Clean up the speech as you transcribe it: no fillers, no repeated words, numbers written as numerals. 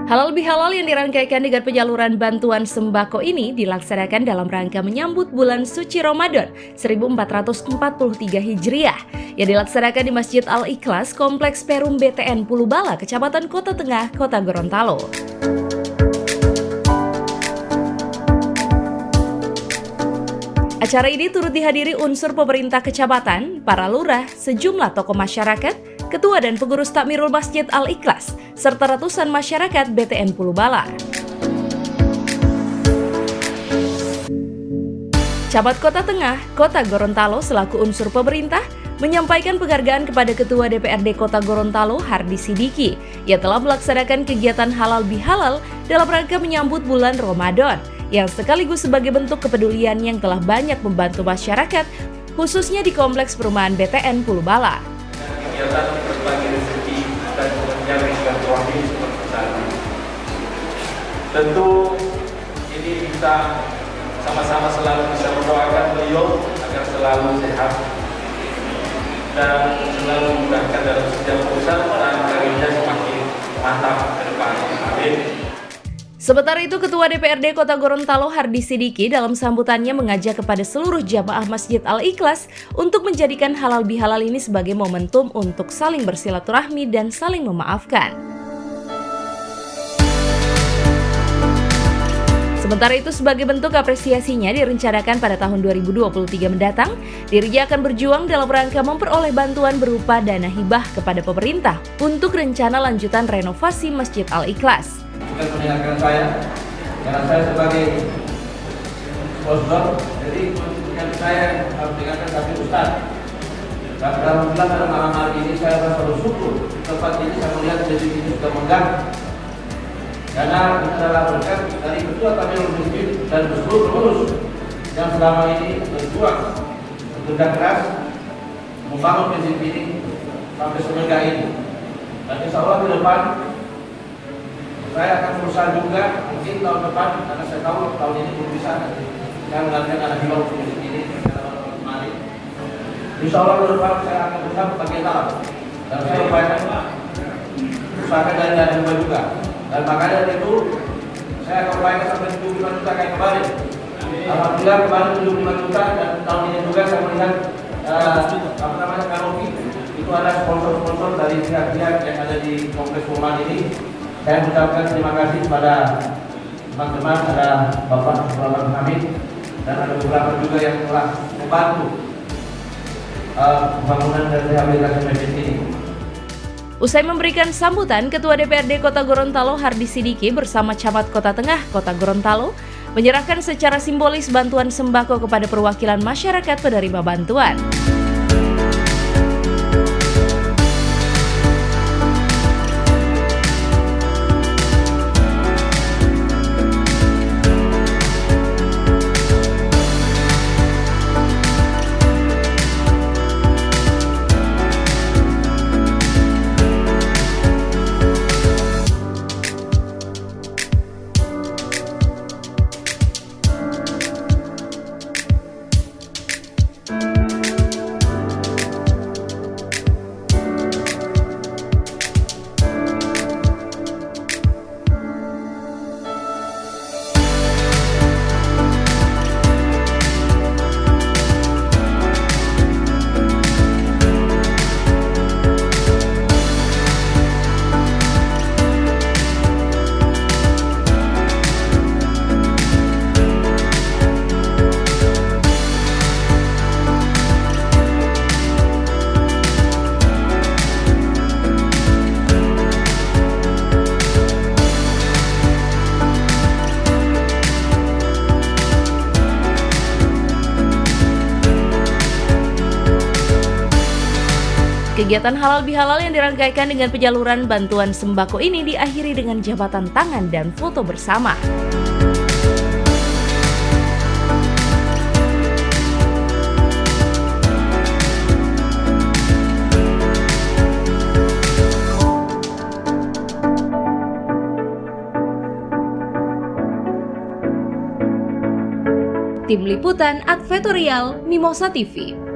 Halal bihalal yang dirangkaikan dengan penyaluran bantuan sembako ini dilaksanakan dalam rangka menyambut bulan suci Ramadan 1443 Hijriah yang dilaksanakan di Masjid Al-Ikhlas, Kompleks Perum BTN Pulubala, Kecamatan Kota Tengah, Kota Gorontalo. Acara ini turut dihadiri unsur pemerintah kecamatan, para lurah, sejumlah tokoh masyarakat, ketua dan pengurus takmirul Masjid Al-Ikhlas, serta ratusan masyarakat BTN Pulubala. Camat Kota Tengah, Kota Gorontalo selaku unsur pemerintah menyampaikan penghargaan kepada Ketua DPRD Kota Gorontalo, Hardi Sidiki, yang telah melaksanakan kegiatan halal bihalal dalam rangka menyambut bulan Ramadan, yang sekaligus sebagai bentuk kepedulian yang telah banyak membantu masyarakat, khususnya di Kompleks Perumahan BTN Pulubala. Kegiatan berbagi rezeki dan menjalin silaturahmi seperti tadi. Tentu ini kita sama-sama selalu bisa mendoakan beliau agar selalu sehat dan selalu memudahkan dalam setiap urusan dan karirnya semakin mantap ke depan. Amin. Sementara itu, Ketua DPRD Kota Gorontalo Hardi Sidiki dalam sambutannya mengajak kepada seluruh jamaah Masjid Al-Ikhlas untuk menjadikan halal bihalal ini sebagai momentum untuk saling bersilaturahmi dan saling memaafkan. Sementara itu, sebagai bentuk apresiasinya direncanakan pada tahun 2023 mendatang, dirinya akan berjuang dalam rangka memperoleh bantuan berupa dana hibah kepada pemerintah untuk rencana lanjutan renovasi Masjid Al-Ikhlas. Bukan mendengarkan saya, karena saya sebagai sponsor, jadi bukan saya harus mendengarkan tapi Ustaz. Dan alhamdulillah pada malam hari ini saya merasa bersyukur. Tempat ini saya melihat masjid ini sudah megah, karena ini adalah berkat dari Ketua Takmirul Masjid dan seluruh pengurus yang selama ini berjuang bekerja keras membangun masjid ini sampai semegah ini. Dan insya Allah ke depan saya akan berusaha juga mungkin tahun depan, karena saya tahu tahun ini belum bisa saya mengadakan anak hibah untuk masjid ini karena kemarin. Insya Allah ke depan saya akan berusaha berbagai tahap dan saya usahakan dari dana hibah juga. Dan makanya dari itu saya akan upayakan sampai 75 juta kayak kemarin. Alhamdulillah kemarin 75 juta dan tahun ini juga saya melihat kanopi itu ada sponsor-sponsor dari pihak-pihak yang ada di kompleks perumahan ini. Saya mengucapkan terima kasih kepada teman-teman, ada Bapak Bapak Hamid dan ada beberapa juga yang telah membantu pembangunan dan rehabilitasi masjid ini. Usai memberikan sambutan, Ketua DPRD Kota Gorontalo Hardi Sidiki bersama Camat Kota Tengah Kota Gorontalo menyerahkan secara simbolis bantuan sembako kepada perwakilan masyarakat penerima bantuan. Kegiatan halal bihalal yang dirangkaikan dengan penyaluran bantuan sembako ini diakhiri dengan jabatan tangan dan foto bersama. Tim Liputan Advertorial Mimosa TV.